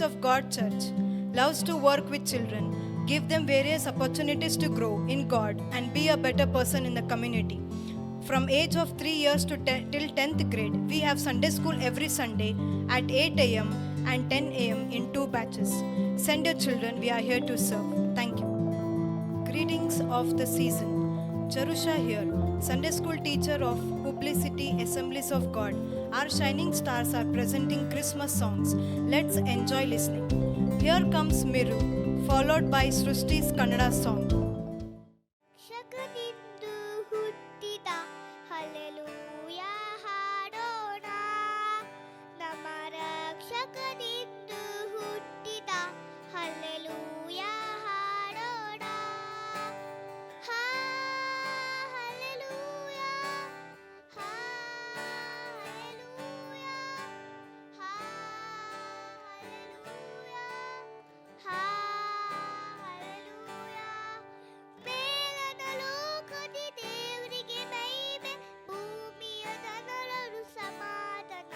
of God Church loves to work with children, give them various opportunities to grow in God and be a better person in the community. From age of 3 years to till 10th grade, we have Sunday school every Sunday at 8 a.m. and 10 a.m. in 2 batches. Send your children, we are here to serve. Thank you. Greetings of the season. Charusha here, Sunday school teacher of Publicity Assemblies of God. Our shining stars are presenting Christmas songs. Let's enjoy listening. Here comes Miru, followed by Srusti's Kannada song. ಶಕನಿಂದು ಹುಟ್ಟಿದ hallelujah ಹಾಡೋಣ, ನಮ್ಮ ರಕ್ಷಕನಿಂದು ಹುಟ್ಟಿದ hallelujah ಹಾಡೋಣ. Hallelujah, hallelujah, hallelujah. ಮೇಲನ ಲೋಕದಿ ದೇವರಿಗೆ ಮಹಿಮೆ, ಭೂಮಿಯ ಜನರರು ಸಮಾಧಾನ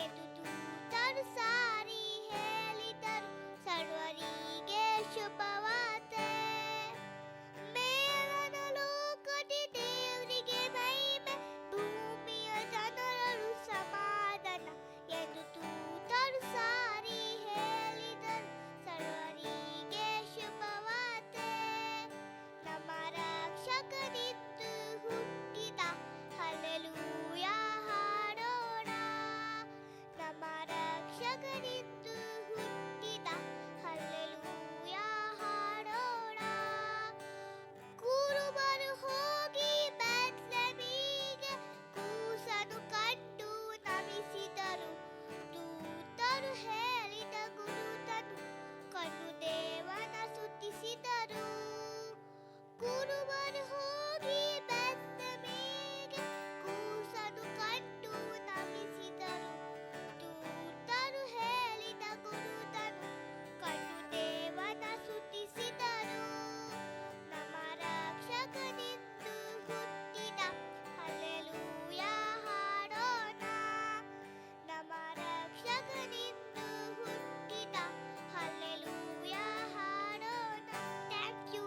ಎಂದು ದೂತರು ಸಾರಿ ಹೇಳಿದರು, ಸರ್ವರಿಗೆ ಶುಭವಾರ್ತೆ. ಮೇಲನ ಲೋಕದಿ ದೇವರಿಗೆ ಮಹಿಮೆ, ಭೂಮಿಯ ಜನರರು ಸಮಾಧಾನ ಎಂದು ದೂತರು ಸಾರಿ ಹೇಳಿದರು, ಸರ್ವರಿಗೆ ಶುಭವಾರ್ತೆ. ನಮ್ಮ ರಕ್ಷಕನಿಂದು ಹುಟ್ಟಿದ ಹಲ್ಲೆಲೂಯ ಹಾಡೋಣ, ನಮ್ಮ ರಕ್ಷಕನಿಂದು ಹುಟ್ಟಿದ ಹಲ್ಲೆಲೂಯ ಹಾಡೋಣ. ಕುರುಬರು ಹೋಗಿ ಬೆತ್ಲೆಹೇಮಿಗೆ ಕೂಸನ್ನು ಕಂಡು ನಮಿಸಿದರು, ದೂತರು ಹೇಳಿದ ಗುರುತನ್ನು ಕಂಡು ದೇವನ ಸ್ತುತಿಸಿದರು. ಕುರುಬರು ಹೋಗಿ ಬೆತ್ಲೆಹೇಮಿಗೆ ಕೂಸನ್ನು ಕಂಡು ನಮಿಸಿದರು, ದೂತರು ಹೇಳಿದ ಗುರುತನ್ನು ಕಂಡು ದೇವನ ಸ್ತುತಿಸಿದರು. ನಮ್ಮ ರಕ್ಷಕನಿಂದು ಹುಟ್ಟಿದ ಹಲ್ಲೆಲೂಯ ಹಾಡೋಣ, ನಮ್ಮ ರಕ್ಷಕನಿಂದು ಹುಟ್ಟಿದ ಹಲ್ಲೆಲೂಯ ಹಾಡೋಣ. Thank you.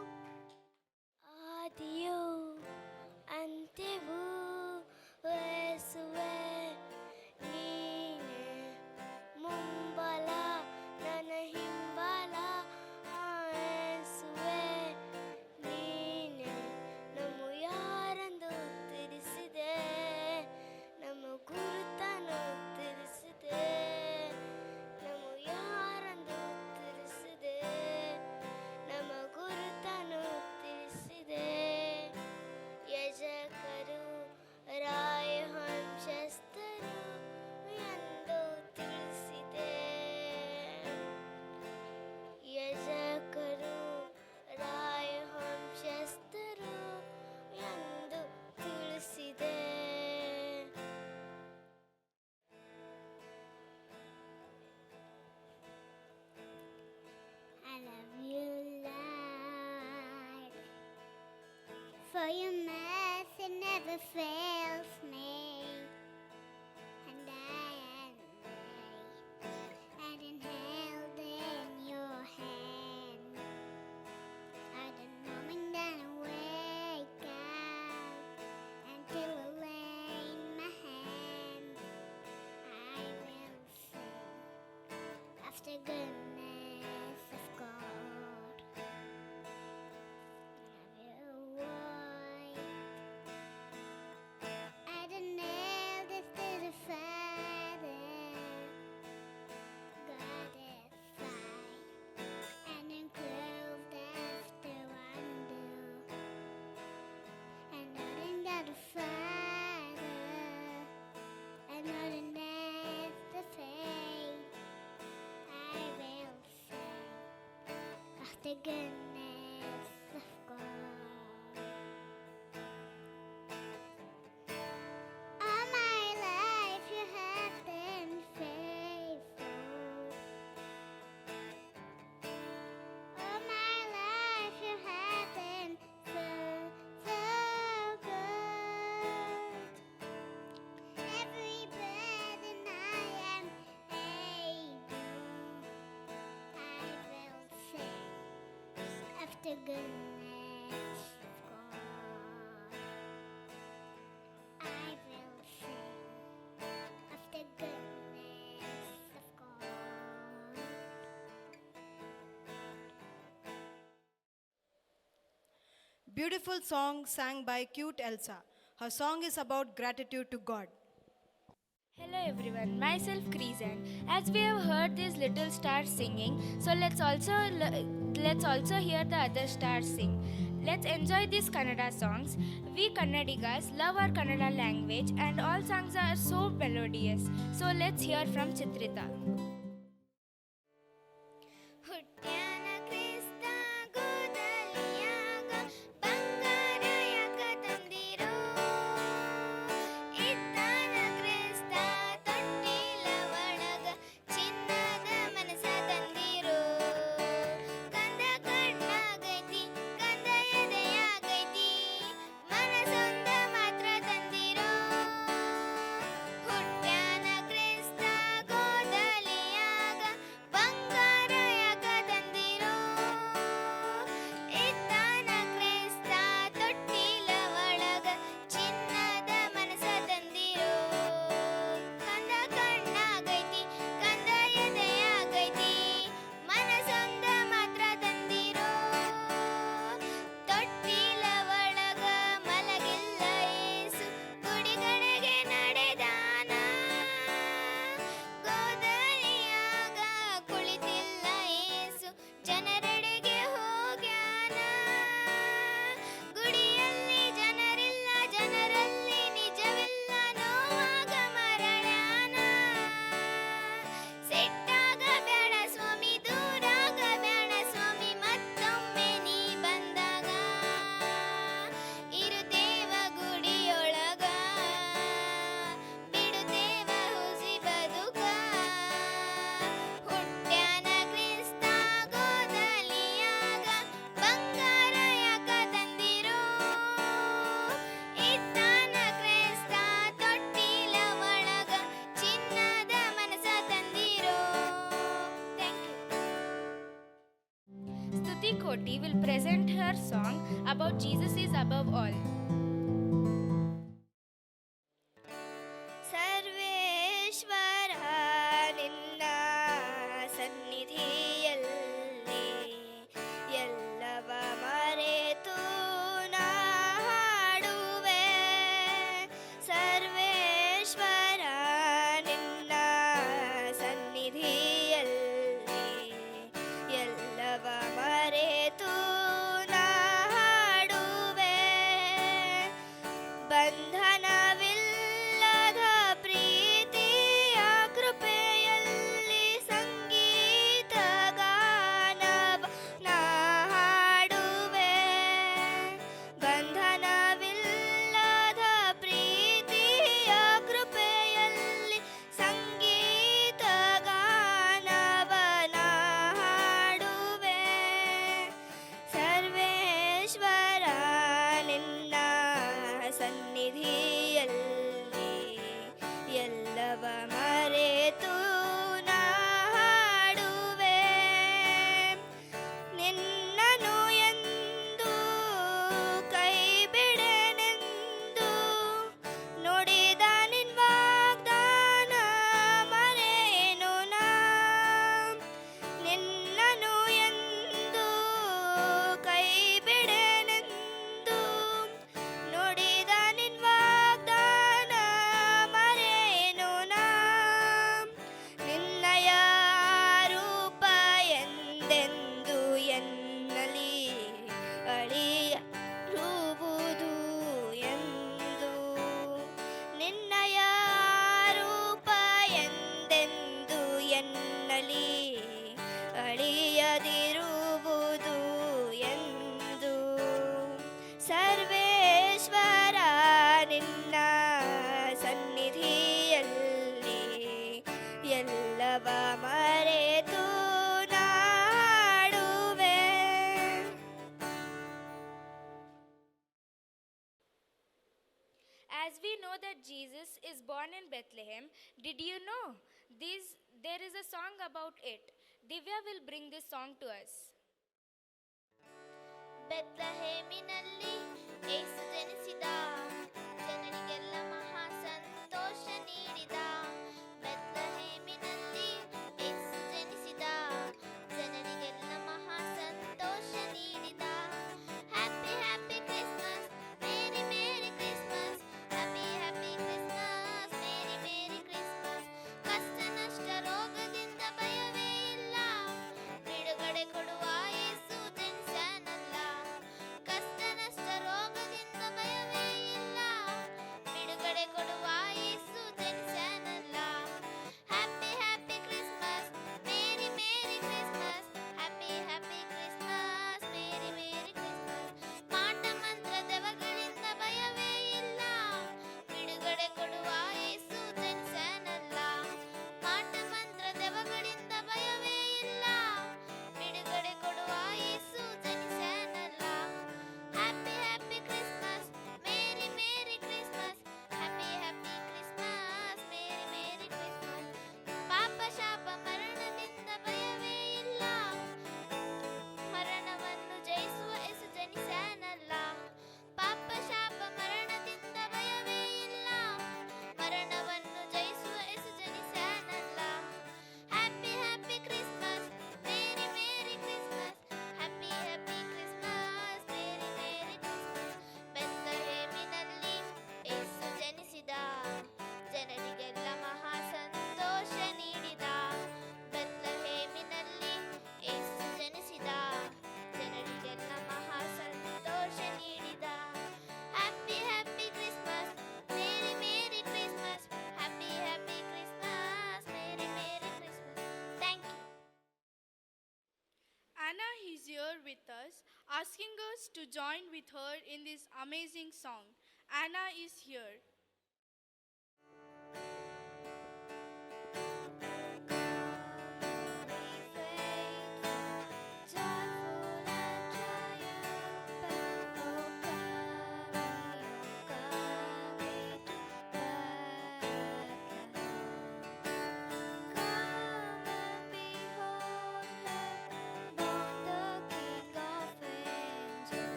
ಆದಿಯು ಅಂತ್ಯವೂ ಯೇಸುವೇ ನೀನೇ, ಮುಂಬಲ ನನ್ನ ಹಿಂಬಲ ಯೇಸುವೇ ನೀನೇ. ನಮ್ಮ ಯಾರೆಂದು ತಿಳಿಸಿದೆ, ನಮ್ಮ ಗುರುತನ್ನು ತಿಳಿಸಿದೆ, ನಮ್ಮ ಯಾರೆಂದು ತಿಳಿಸಿದೆ, ನಮ್ಮ ಗುರುತನ್ನು ತಿಳಿಸಿದೆ. ಯಜಕರು ರಾಯವಂಶಸ್ಥರು ಎಂದು ತಿಳಿಸಿದೆ, ಯಜಕರು ರಾಯವಂಶಸ್ಥರು ಎಂದು ತಿಳಿಸಿದೆ. I love you, Lord, for your mercy never fails me, and I am held in your hand. I don't knowing that I wake up until I lay in my hand. I will sing of the goodness of God. I will wait at the nails to the Father. God is fine and enclosed after wonder, and nothing that the Father, and nothing that's the faith. I will sing of the goodness of God. All my life you have been faithful. All my life you have been so, so good. Every breath that I am able, the goodness of God. I will sing of the goodness of God. Beautiful song sang by cute Elsa. Her song is about gratitude to God. Hello everyone, myself Creason. As we have heard these little stars singing, so let's also hear the other stars sing. Let's enjoy these Kannada songs. We Kannadigas love our Kannada language and all songs are so melodious. So let's hear from Chitrita. ಹುಟ್ಟ್ಯಾನ ಕ್ರಿಸ್ತ ಗೋದಲಿಯಾಗ ಬಂಗಾರ ಯಾಕ ತಂದಿರೋ ಇತ್ತಾನ ಕ್ರಿಸ್ತ ತೊಟ್ಟಿಲ ಒಳಗ ಚಿನ್ನದ ಮನಸ ತಂದಿರೋ ಕಂದ ಕಣ್ಣಾಗೈತಿ ಕಂದ ಎದೆಯಾಗೈತಿ ಮನಸೊಂದ ಮಾತ್ರ ತಂದಿರೋ ಹುಟ್ಟ್ಯಾನ ಕ್ರಿಸ್ತ ಗೋದಲಿಯಾಗ ಬಂಗಾರ ಯಾಕ ತಂದಿರೋ ಇತ್ತಾನ ಕ್ರಿಸ್ತ ತೊಟ್ಟಿಲ ಒಳಗ ಚಿನ್ನದ ಮನಸ ತಂದಿರೋ ಕಂದ ಕಣ್ಣಾಗೈತಿ ಕಂದ ಎದೆಯಾಗೈತಿ ಮನಸೊಂದ ಮಾತ್ರ ತಂದಿರೋ ತೊಟ್ಟಿಲ ಒಳಗ ಮಲಗಿಲ್ಲ ಏಸು ಗುಡಿಗಡೆಗೆ ನಡೆದಾನ ಗೋದಲಿಯಾಗ ಕುಳಿತಿಲ್ಲ ಏಸು ಜನರೆಡೆಗೆ ಹೋಗ್ಯಾನ ಗುಡಿಯಲ್ಲಿ ಜನರಿಲ್ಲ ಜನರಲ್ಲಿ ನಿಜವಿಲ್ಲ ನೋವಾಗ ಮರಳ್ಯಾನ ಸಿಟ್ಟಾಗ ಬ್ಯಾಡ ಸ್ವಾಮಿ ದೂರಾಗ ಬ್ಯಾಡ ಸ್ವಾಮಿ ಮತ್ತೊಮ್ಮೆ ನೀ ಬಂದಾಗ ಇರುತ್ತೇವ ಗುಡಿಯೊಳಗ ಬಿಡುತ್ತೇವ ಹುಸಿ ಬದುಕ ಹುಟ್ಟ್ಯಾನ ಕ್ರಿಸ್ತ ಗೋದಲಿಯಾಗ ಬಂಗಾರ ಯಾಕ ತಂದಿರೋ ಇತ್ತಾನ ಕ್ರಿಸ್ತ ತೊಟ್ಟಿಲ ಒಳಗ ಚಿನ್ನದ ಮನಸ ತಂದಿರೋ thank you Stuti Koti will present her song about Jesus is above all. ಸರ್ವೇಶ್ವರ ನಿನ್ನ ಸನ್ನಿಧಿಯಲ್ಲಿ ಎಲ್ಲವ ಮರೆತು ನಾ ಹಾಡುವೆ ಸರ್ವೇಶ್ವರ ನಿನ್ನ ಸನ್ನಿಧಿಯಲ್ಲಿ ಎಲ್ಲವ ಮರೆತು ನಾ ಹಾಡುವೆ ಬಂಧನವಿಲ್ಲದ ಪ್ರೀತಿಯ ಕೃಪೆಯಲ್ಲಿ ಸಂಗೀತ ಗಾನವ ನಾ ಹಾಡುವೆ ಬಂಧನವಿಲ್ಲದ ಪ್ರೀತಿಯ ಕೃಪೆಯಲ್ಲಿ ಸಂಗೀತ ಗಾನವ ನಾ ಹಾಡುವೆ ಸರ್ವೇಶ್ವರ ನಿನ್ನ ಸನ್ನಿಧಿಯಲ್ಲಿ ಎಲ್ಲವ ಮರೆತು ನಾ ಹಾಡುವೆ ನಿನ್ನನು ಎಂದು ಕೈ ಬಿಡೆನೆಂದು ನುಡಿದ ನಿನ್ ವಾಗ್ದಾನ ಮರೆಯೇನು ನಾ ನಿನ್ನನು ಎಂದು ಕೈ ಬಿಡೆನೆಂದು ನುಡಿದ ನಿನ್ ವಾಗ್ದಾನ ಮರೆಯೇನು ನಾ ನಿನ್ನಯ ರೂಪ ಎಂದೆಂದು ಎನ್ನಲಿ ಅಳಿಯರುವುದು ಎಂದು ನಿನ್ನಯ ರೂಪ ಎಂದೆಂದು ಎನ್ನಲಿ ಅಳಿಯದಿರುವುದು ಎಂದು ಸರ್ವೇಶ್ವರ ನಿನ್ನ ಸನ್ನಿಧಿಯಲ್ಲಿ ಎಲ್ಲವ ಮರೆತು ನಾ ಹಾಡುವೆ As we know that Jesus is born in Bethlehem, did you know there is a song about it? Divya will bring this song to us. with us, asking us to join with her in this amazing song. Anna is here.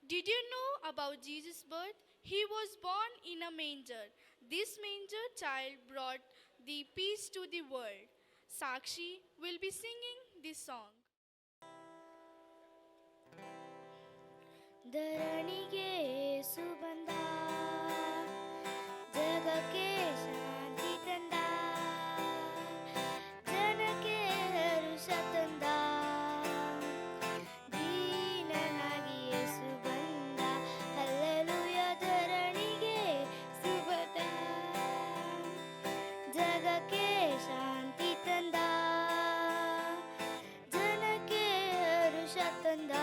Did you know about Jesus' birth? He was born in a manger. This manger child brought the peace to the world. Sakshi will be singing this song. ಧರಣಿಗೆ ಸುಬಂಧ ಜಗಕ್ಕೆ ಶಾಂತಿ ತಂದ ಜನಕ್ಕೆ ಹರುಷ ತಂದ ದೀನನಾಗಿ ಯೇಸು ಬಂದ hallelujah ಧರಣಿಗೆ ಸುಬಂಧ ಜಗಕ್ಕೆ ಶಾಂತಿ ತಂದ ಜನಕ್ಕೆ ಹರುಷ ತಂದ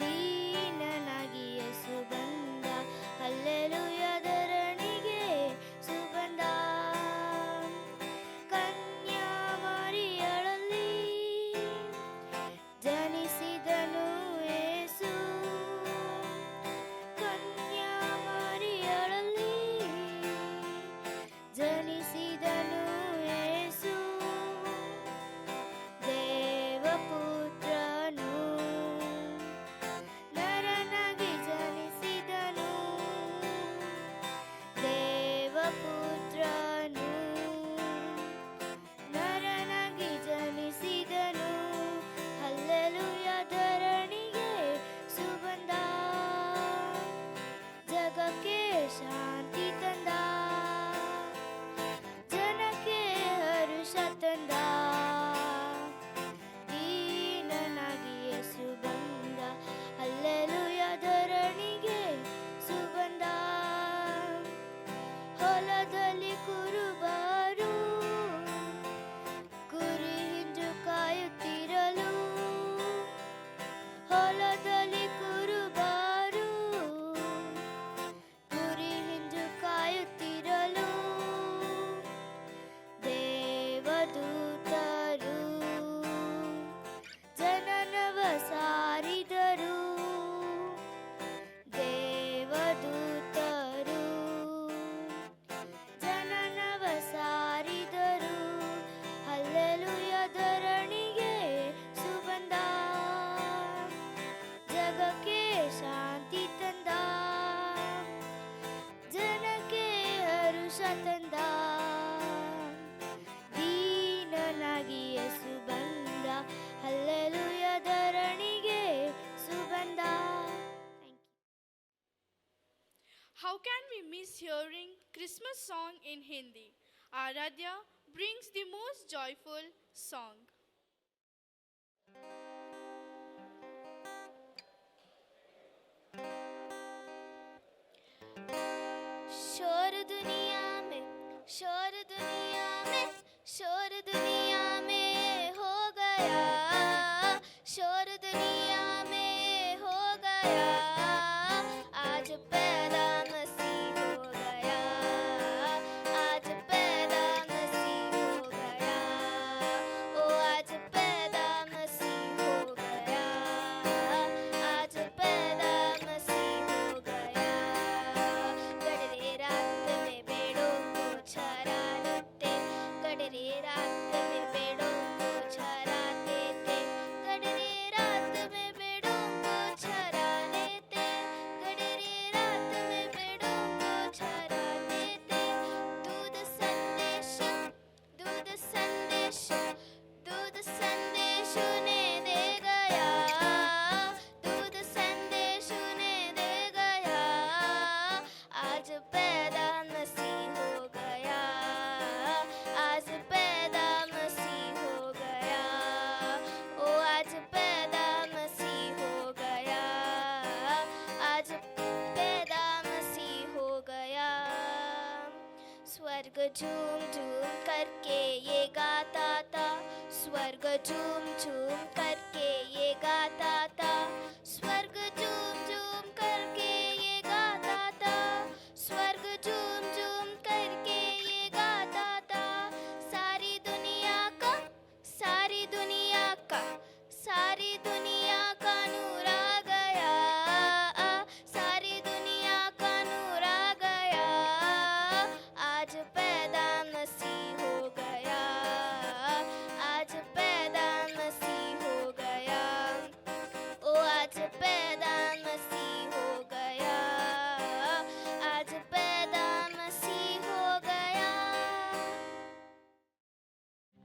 ದೀನನಾಗಿ ಯೇಸು ಬಂದ ಹಲ್ಲೆಲೂಯ ಧರಣಿಗೆ ಸುಗಂಧ ಕನ್ಯಾ ಮರಿಯಳಲ್ಲಿ ಜನಿಸಿದನು ಯೇಸು ಕನ್ಯಾ ಮರಿಯಳಲ್ಲಿ ಜನಿಸಿದನು ಯೇಸು ದೇವಪುತ್ರನು ನರನಾಗಿ ಜನಿಸಿದನು ದೇವಪುತ್ರನು ನರನಾಗಿ ಜನಿಸಿದನು ಹಲ್ಲೆಲೂಯ ಧರಣಿಗೆ ಸುಗಂಧ ಜಗಕ್ಕೆ ಶಾಂತಿ ತಂದ ಜನಕ್ಕೆ ಹರುಷ ತಂದ ದೀನನಾಗಿ ಯೇಸು ಬಂದ ಹಲ್ಲೆಲೂಯ ಧರಣಿಗೆ ಸುಗಂಧ ಹೊಲದಲ್ಲಿ ಕುರುಬರು ಕುರಿ ಹಿಂಜು ಕಾಯುತ್ತಿರಲು ಹೊಲದಲ್ಲಿ ಕುರುಬರು ಕುರಿ ಹಿಂಜು ಕಾಯುತ್ತಿರಲು ದೇವದೂತರು ಜನನವ ಸಾರಿದರು ದೇವದೂತರು ಜನನವ ಸಾರಿದರು ಹಲ್ಲೆಲೂಯ ಧರಣಿಗೆ ಸುಗಂಧ ಜಗಕ್ಕೆ ಶಾಂತಿ ತಂದ ಜನಕ್ಕೆ ಹರುಷ ತಂದ ದೀನನಾಗಿ ಯೇಸು ಬಂದ ಹಲ್ಲೆಲೂಯ ಧರಣಿಗೆ ಸುಗಂಧ. How can we miss hearing Christmas song in Hindi? Aradhya brings the most joyful song. दुनिया में, शोर दुनिया में, शोर दुनिया में हो गया, शोर दुनिया में हो गया, आज पैदा मसीह हो गया, आज पैदा मसीह हो गया, ओ आज पैदा मसीह हो गया, आज पैदा मसीह हो गया। गडरे रात में पेड़ों को चराते थे, गडरे रात में पेड़ों को चराते थे, गडरे रात में पेड़ों को चराते थे, गडरे रात में पेड़ों को चराते थे। दूध संदेश, दूध संदेश, दूध संदेश उन्हें दे गया, दूध संदेश उन्हें दे गया, आज पैदा मसीह हो गया, आज पैदा मसीह हो गया, ओ आज पैदा मसीह हो गया, आज पैदा मसीह हो गया। स्वर्ग झूम झूम करके ये गाता था, स्वर्ग झूम झूम करके ये गाता था, स्वर्ग झूम झूम करके ये गाता था, स्वर्ग झूम झूम करके ये गाता था। सारी दुनिया का, सारी दुनिया का, सारी दुनिया का नूर आ गया, सारी दुनिया का नूर आ गया, आज पैदा मसीह हो गया, आज पैदा मसीह हो गया, ओ आज पैदा मसीह हो गया, आज पैदा मसीह हो गया।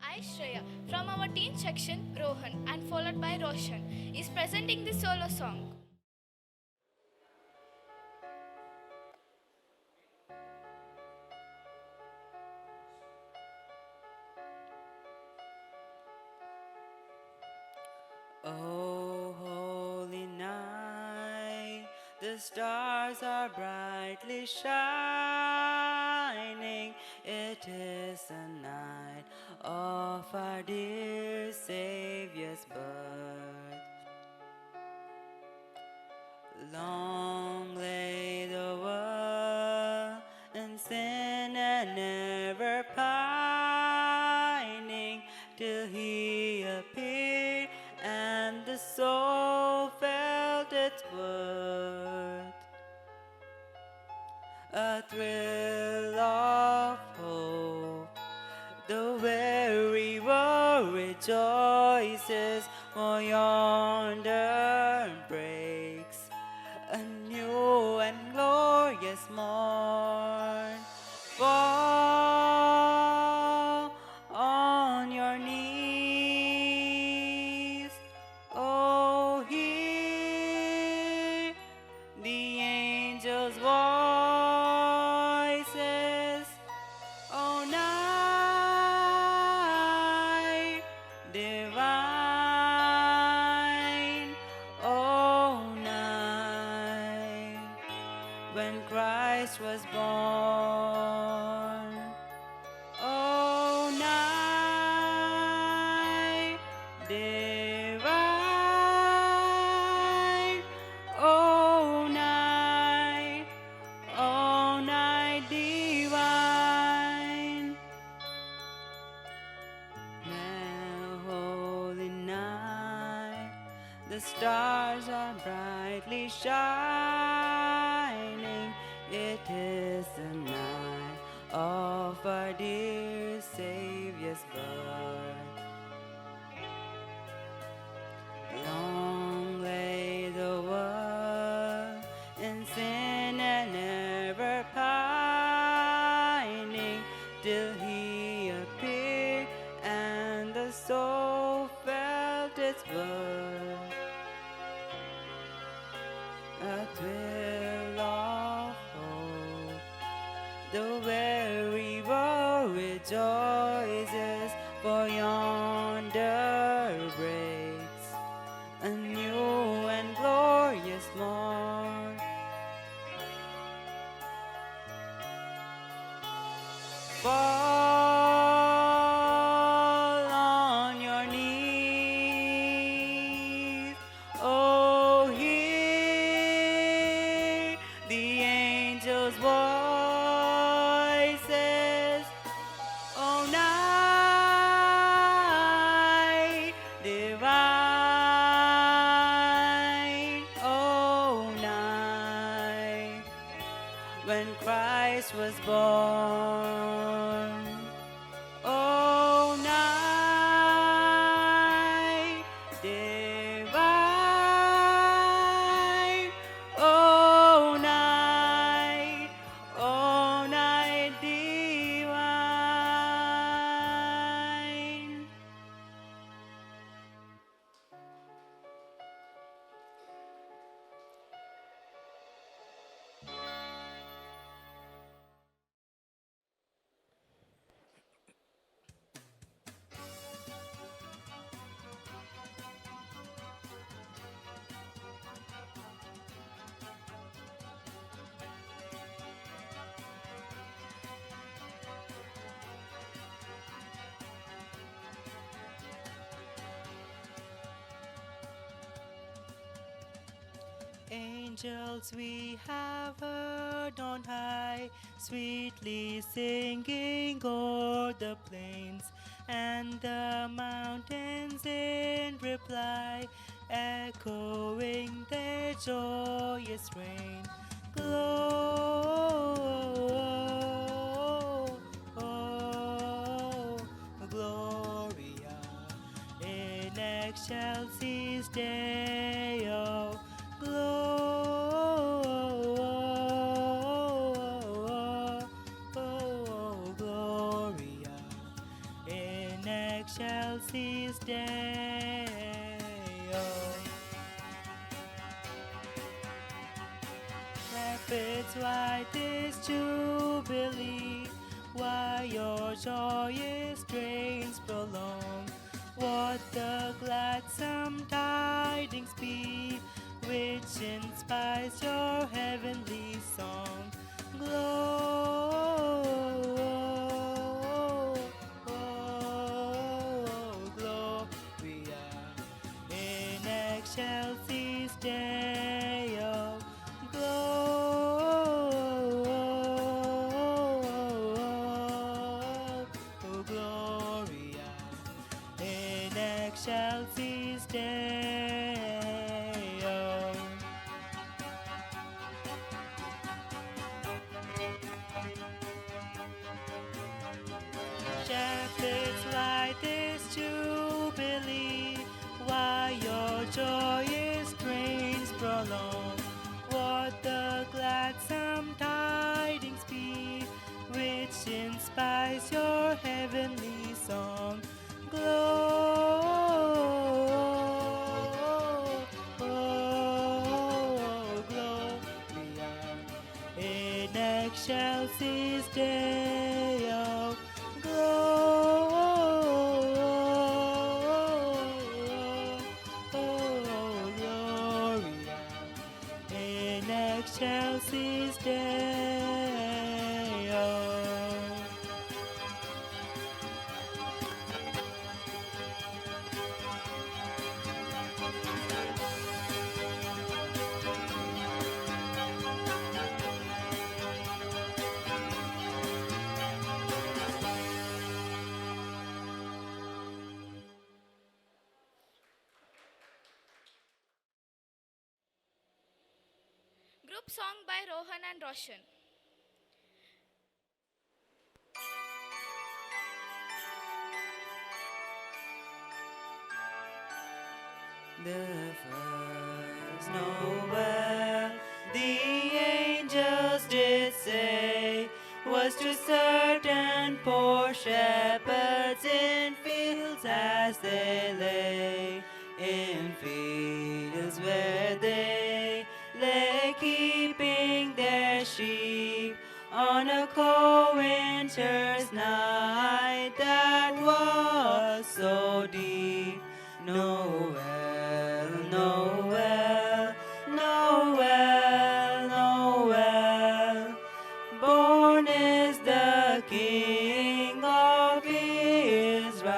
I, Shreya, from our teen section, Rohan, and followed by Roshan, is presenting the solo song. Oh, holy night, the stars are brightly shining. It is the night of our dear Savior's birth. Long lay the world in sin and never pining, till He appeared and the soul felt its worth. A thrill of hope, the weary world rejoices, for yonder breaks a new and glorious morn. Fall on your knees, oh, hear the angels' voices, oh, night divine, oh, night when Christ was born, oh, night divine, oh, night divine. Now, holy night, the stars are brightly shining. It is the night of our dear Savior's birth. Long lay the world in sin and never pining, till He appeared and the soul felt its worth. A thrill of hope, the weary world rejoices, when Christ was born. Oh, night divine, oh, night divine. Angels we have heard on high, sweetly singing o'er the plains, and the mountains in reply, echoing their joyous strain. Gloria in excelsis Deo. Gloria in excelsis Deo. Trumpets why this jubilee? Why your joyous strains prolong? What the gladsome tidings be, which inspires your heavenly song? Gloria in excelsis Deo. Gloria in excelsis Deo. Shepherds light this jubilee, why your joyous strains prolong? What the gladsome tidings be, which inspires your heavenly song? Gloria in excelsis Deo. Gloria in excelsis Deo. Group song by Rohan and Roshan. The first Noel, the angels did say, was to certain poor shepherds in fields as they lay, in fields where they lay keeping their sheep on a cold winter's night that was so deep. Noel, Noel, Noel, Noel, born is the King of Israel.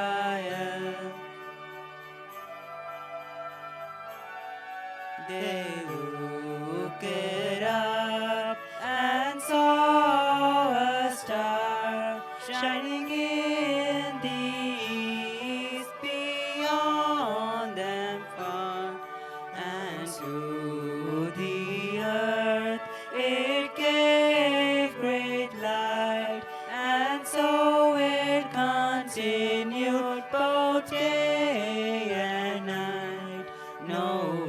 They looked up and saw a star shining in the east beyond them far, and to the earth it came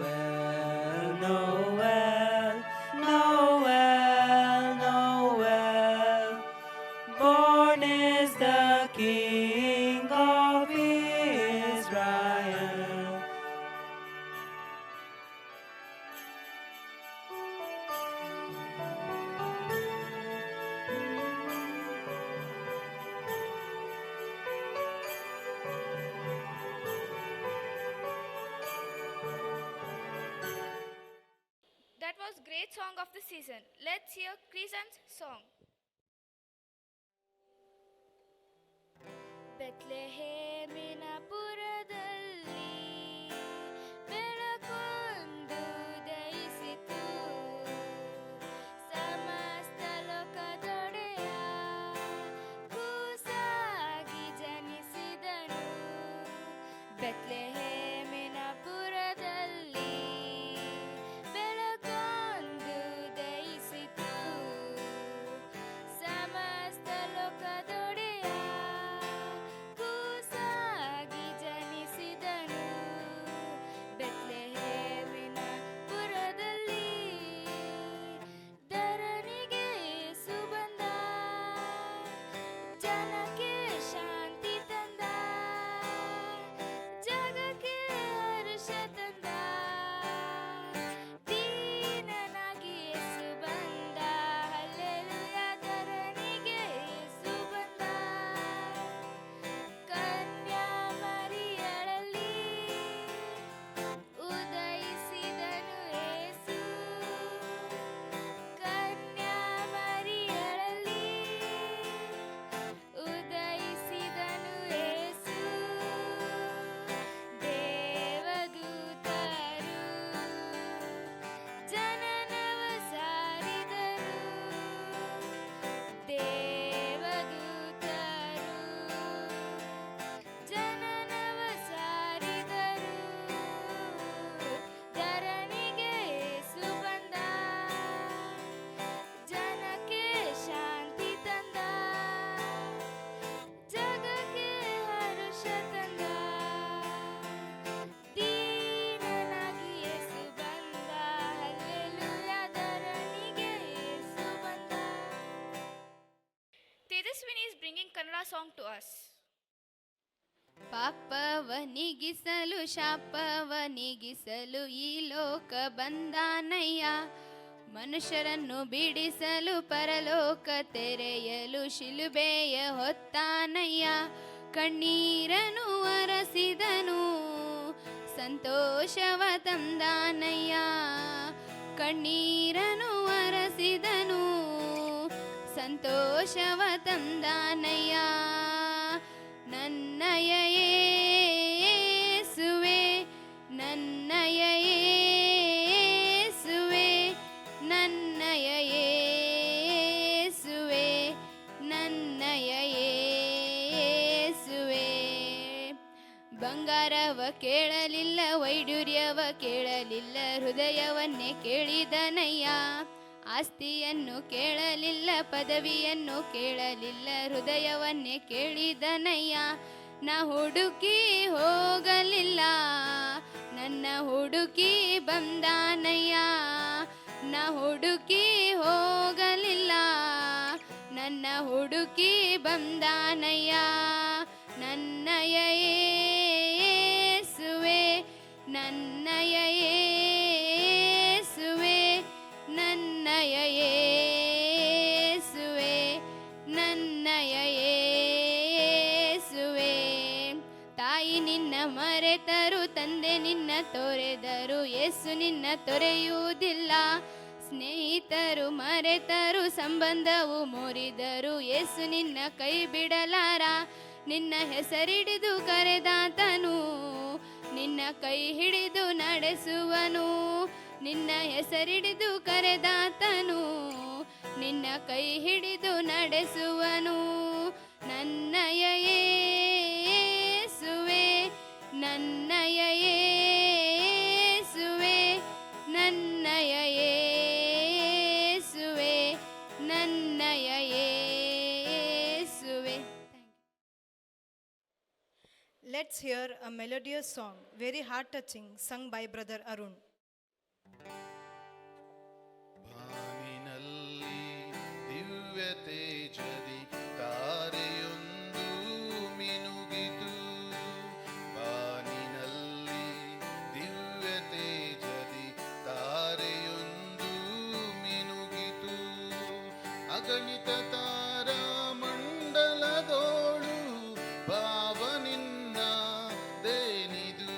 Noel, Noel, Noel, Noel. Born is the King of Israel. That was great song of the season. Let's hear Crescent's song. ಬೆತ್ಲೆಹೇಮಿನ ಪುರದಲ್ಲಿ ಬೆಳಕೊಂದು ಉದಯಿಸಿತು. ಸಮಸ್ತ ಲೋಕದೊಡೆಯ ಕೂಸಾಗಿ ಜನಿಸಿದನು. ಬೆತ್ಲೆಹೇಮಿನ ಪುರದಲ್ಲಿ ಬೆಳಕೊಂದು ಉದಯಿಸಿತು. ಸಮಸ್ತ ಲೋಕದೊಡೆಯ ಕೂಸಾಗಿ ಜನಿಸಿದನು. ಬೆತ್ಲೆಹೇಮಿನ ಪುರದಲ್ಲಿ ಧರಣಿಗೆ ಯೇಸು ಬಂದ. ಜನಕ್ಕೆ ಶಾಂತಿ ತಂದ. ಜಗಕ್ಕೆ ಹರ್ಷ ತಂದ. ದೀನನಾಗಿ ಯೇಸು ಬಂದ. Hallelujah, ಧರಣಿಗೆ ಯೇಸು ಬಂದ. ಕನ್ಯಾ ಮರಿಯಳಲ್ಲಿ ಉದಯಿಸಿದನು ಯೇಸು. ಕನ್ಯಾ ಮರಿಯಳಲ್ಲಿ ಉದಯಿಸಿದನು ಯೇಸು. ದೇವದೂತರು ಜನನವ ಸಾರಿದರು. ದೇವದೂತರು ಜನನವ ಸಾರಿದರು. ಧರಣಿಗೆ ಯೇಸು ಬಂದ. ಜನಕ್ಕೆ ಶಾಂತಿ ತಂದ. ಜಗಕ್ಕೆ ಹರ್ಷ ತಂದ. ದೀನನಾಗಿ ಯೇಸು ಬಂದ. ಹಲ್ಲೆಲೂಯ, ಧರಣಿಗೆ ಯೇಸು ಬಂದ. Tejaswini is bringing Kannada song to us. ಪಾಪವ ನೀಗಿಸಲು ಶಾಪವ ನೀಗಿಸಲು ಈ ಲೋಕ ಬಂದಾನಯ್ಯ. ಮನುಷ್ಯರನ್ನು ಬಿಡಿಸಲು ಪರಲೋಕ ತೆರೆಯಲು ಶಿಲುಬೆಯ ಹೊತ್ತಾನಯ್ಯ. ಕಣ್ಣೀರನು ಒರೆಸಿದನು, ಸಂತೋಷವ ತಂದಾನಯ್ಯ. ಕಣ್ಣೀರನು ಒರೆಸಿದನು, ಸಂತೋಷವ ತಂದಾನಯ್ಯ. ನನ್ನಯ ಯೇಸುವೆ, ನನ್ನಯ ಯೇಸುವೆ, ನನ್ನಯ ಯೇಸುವೆ, ನನ್ನಯ ಯೇಸುವೆ. ಬಂಗಾರವ ಕೇಳಲಿಲ್ಲ, ವೈಡೂರ್ಯವ ಕೇಳಲಿಲ್ಲ, ಹೃದಯವನ್ನೇ ಕೇಳಿದನಯ್ಯ. ಆಸ್ತಿಯನ್ನು ಕೇಳಲಿಲ್ಲ, ಪದವಿಯನ್ನು ಕೇಳಲಿಲ್ಲ, ಹೃದಯವನ್ನೇ ಕೇಳಿದನಯ್ಯ. ನಾ ಹುಡುಕಿ ಹೋಗಲಿಲ್ಲ, ನನ್ನ ಹುಡುಕಿ ಬಂದಾನಯ್ಯ. ನಾ ಹುಡುಕಿ ಹೋಗಲಿಲ್ಲ, ನನ್ನ ಹುಡುಕಿ ಬಂದಾನಯ್ಯ. ನನ್ನಯ ಯೇಸುವೆ, ನನ್ನಯ ಯೇಸುವೆ, ನನ್ನಯ ಯೇಸುವೆ, ನನ್ನಯ ಯೇಸುವೆ. ತಾಯಿ ನಿನ್ನ ಮರೆತರು, ತಂದೆ ನಿನ್ನ ತೊರೆದರು, ಯೇಸು ನಿನ್ನ ತೊರೆಯುವುದಿಲ್ಲ. ಸ್ನೇಹಿತರು ಮರೆತರು, ಸಂಬಂಧವು ಮುರಿದರು, ಯೇಸು ನಿನ್ನ ಕೈ ಬಿಡಲಾರ. ನಿನ್ನ ಹೆಸರಿಡಿದು ಕರೆದಾತನು, ನಿನ್ನ ಕೈ ಹಿಡಿದು ನಡೆಸುವನು. ನಿನ್ನ ಹೆಸರಿಡಿದು ಕರೆದಾತನು, ನಿನ್ನ ಕೈ ಹಿಡಿದು ನಡೆಸುವನು. ನನ್ನಯ ಯೇಸುವೆ, ನನ್ನಯ ಯೇಸುವೆ, ನನ್ನಯ ಯೇಸುವೆ, ನನ್ನಯ ಯೇಸುವೆ. Let's hear a melodious song, very heart touching, sung by Brother Arun. ಬಾನಿನಲ್ಲಿ ದಿವ್ಯ ತೇಜದಿ ತಾರೆಯೊಂದು ಮಿನುಗಿತು. ಬಾನಿನಲ್ಲಿ ದಿವ್ಯ ತೇಜದಿ ತಾರೆಯೊಂದು ಮಿನುಗಿತು. ಅಗಣಿತ ತಾರಾ ಮಂಡಲದೋಳು ಭಾವನಿನ್ನ ದೇನಿದು.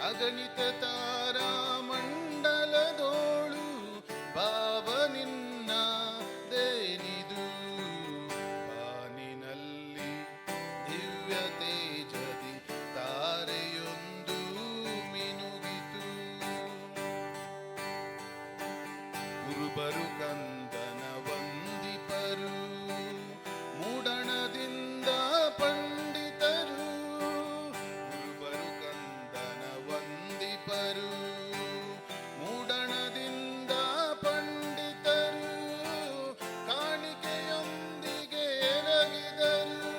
ಅಗಣಿತ ತಾರಾ ಮಂಡಲದೋಳು ಭಾವನಿನ್ನ ದೇನಿದು. ಬಾನಿನಲ್ಲಿ ದಿವ್ಯ ತೇಜದಿ ತಾರೆಯೊಂದು ಮಿನುಗಿತು. ಕುರುಬರು ಕಂದನ ವಂದಿಪರು, ಮೂಡಣದಿಂದ ಪಂಡಿತರು. ಕುರುಬರು ಕಂದನ ವಂದಿಪರು, ಮೂಡಣದಿಂದ ಪಂಡಿತರು. ಕಾಣಿಕೆಯೊಂದಿಗೆ ಎರಗಿದರು,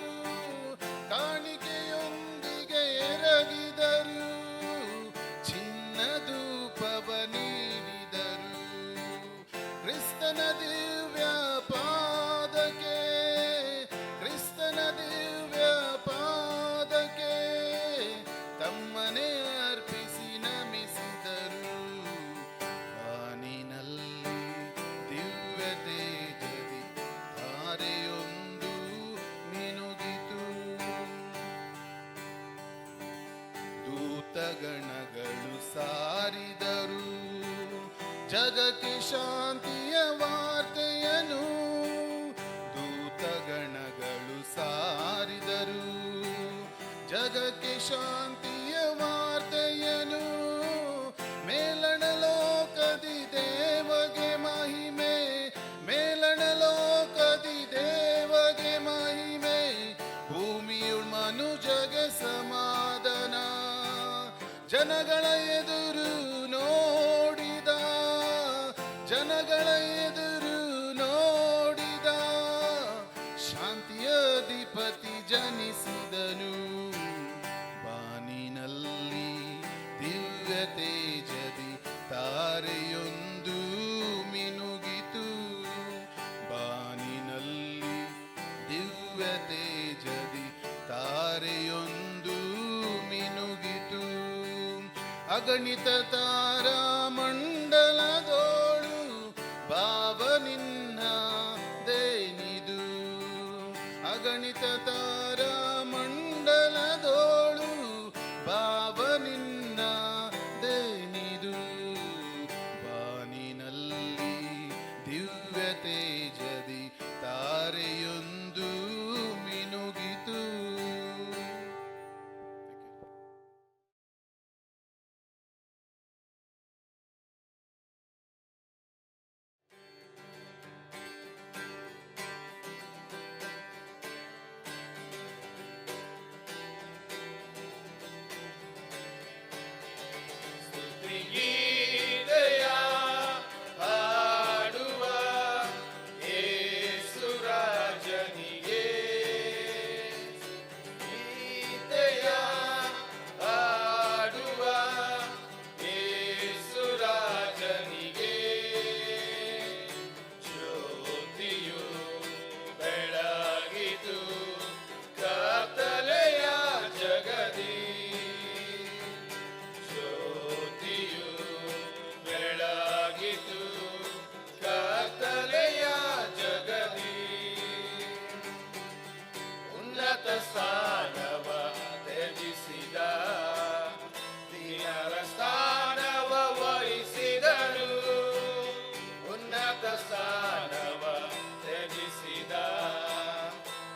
ಕಾಣಿಕೆಯೊಂದಿಗೆ ಎರಗಿದರು. ಚಿನ್ನ ಧೂಪವ ನೀಡಿದರು. ಕ್ರಿಸ್ತನ ದಿವ್ಯ ಪಾದಕ್ಕೆ, ಕ್ರಿಸ್ತನ ದಿವ್ಯ ಪಾದಕ್ಕೆ ತಮ್ಮನೆ ಅರ್ಪಿಸಿ ನಮಿಸಿದರು. ಬಾನಿನಲ್ಲಿ ದಿವ್ಯ ತೇಜದಿ ತಾರೆಯೊಂದು ಮಿನುಗಿತು. ದೂತಗಣಗಳು ಸಾರಿದರು ಜಗಕ್ಕೆ ಶಾಂತಿಯ ವಾರ್ತೆಯನು. ದೂತಗಣಗಳು ಸಾರಿದರು ಜಗಕ್ಕೆ ಶಾಂತಿಯ ವಾರ್ತೆಯನು. ಮೇಲಣ ಲೋಕದಿ ದೇವಗೆ ಮಹಿಮೆ, ಮೇಲಣ ಲೋಕದಿ ದೇವಗೆ ಮಹಿಮೆ. ಭೂಮಿಯು ಮನುಜಗೆ ಸಮಾಧಾನ. ಜನಗಳ ಎದುರು ನೋಡಿದ, ಜನಗಳ ಎದುರು ನೋಡಿದ ಶಾಂತಿಯ ಅಧಿಪತಿ ಜನಿಸಿದನು. ಬಾನಿನಲ್ಲಿ ದಿವ್ಯ ತೇಜದಿ ತಾರೆಯೊಂದು ಮಿನುಗಿತು. ಬಾನಿನಲ್ಲಿ ದಿವ್ಯ ತೇಜದಿ ತಾರೆಯೊಂದು ಮಿನುಗಿತು. ಅಗಣಿತ ತಾರಾ ಮಂಡಲದೋಳು ಭಾವನಿನ್ನ ದೇನಿದು. ಅಗಣಿತ ತಾರಾ ಮಂಡಲದೋಳು ಭಾವನಿನ್ನ ದೇನಿದು. ಬಾನಿನಲ್ಲಿ ದಿವ್ಯ ತೇಜದಿ ತಾರೆಯೊಂದು ಮಿನುಗಿತು. ಗೀತೆಯ ಹಾಡುವ ಯೇಸು ರಾಜನಿಗೆ. ಗೀತೆಯ ಹಾಡುವ ಯೇಸು ರಾಜನಿಗೆ. ಜ್ಯೋತಿಯು ಬೆಳಗಿತು ಕತ್ತಲೆಯ ಜಗದಿ. ಜ್ಯೋತಿಯು ಬೆಳಗಿತು ಕತ್ತಲೆಯ ಜಗದಿ. ಉನ್ನತ ಸ್ಥಾನವ ತ್ಯಜಿಸಿದ, ದೀನರ ಸ್ಥಾನವ ವಹಿಸಿದನು. ಉನ್ನತ ಸ್ಥಾನವ ತ್ಯಜಿಸಿದ,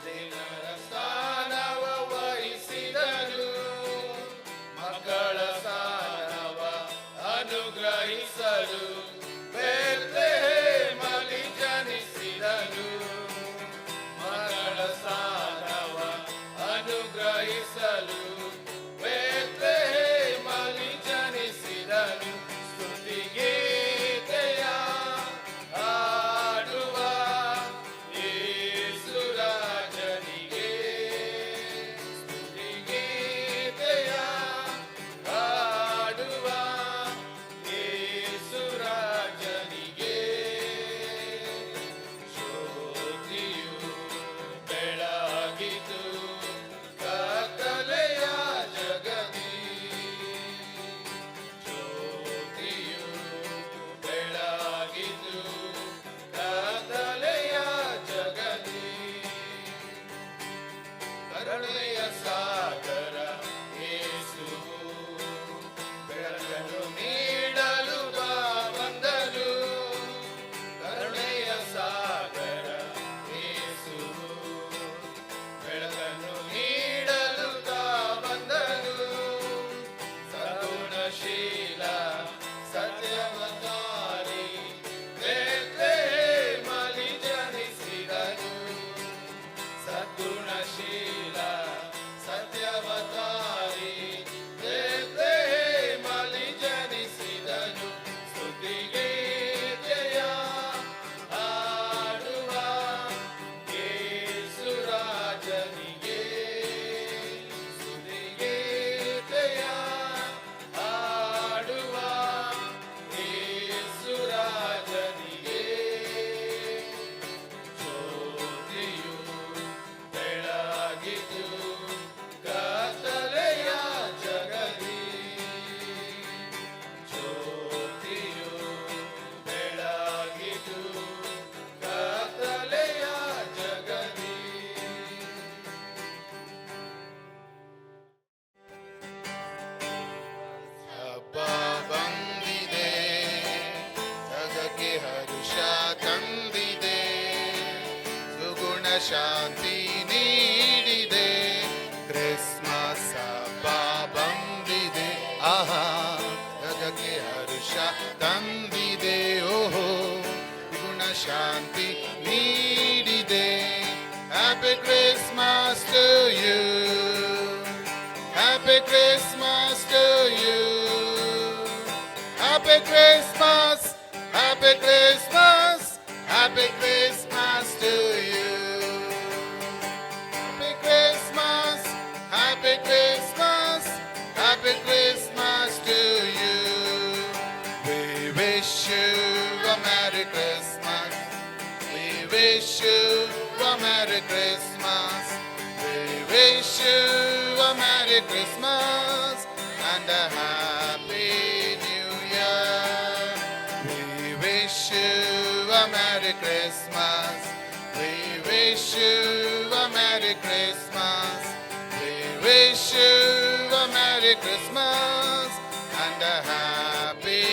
ದೀನರ ಸ್ಥಾನವ ವಹಿಸಿದನು. ಮಕ್ಕಳ ಸ್ಥಾನವ ಅನುಗ್ರಹಿಸಲು ಬೇತ್ಲೆಹೇಮಲ್ಲಿ ಜನಿಸಿದನು. ಮಕ್ಕಳ ಸ್ಥಾನವ ಅನುಗ್ರಹಿಸಲು ಬೇತ್ಲೆಹೇಮಲ್ಲಿ ಜನಿಸಿದನು. ಸ್ತುತಿಗೀತೆಯ ಹಾಡುವ ಯೇಸು ರಾಜನಿಗೆ. ಸ್ತುತಿಗೀತೆಯ ಹಾಡುವ ಯೇಸು ಶಾಂತಿ ನೀಡಿದೆ. ಕ್ರಿಸ್ಮಸ್ ಹಬ್ಬ ಬಂದಿದೆ, ಆಹಾ ಜಗಕ್ಕೆ ಹರ್ಷ ತಂದಿದೆ. ಓಹೋ ಗುಣ ಶಾಂತಿ ನೀಡಿದೆ. Happy Christmas to you, happy Christmas to you, happy Christmas, happy Christmas, happy Christmas to you. Happy Christmas, Happy Christmas, Happy Christmas to you. We wish you a Merry Christmas. We wish you a Merry Christmas. We wish you a Merry Christmas and a Happy New Year. We wish you a Merry Christmas. We wish you a Merry Christmas. We wish you a Merry Christmas and a Happy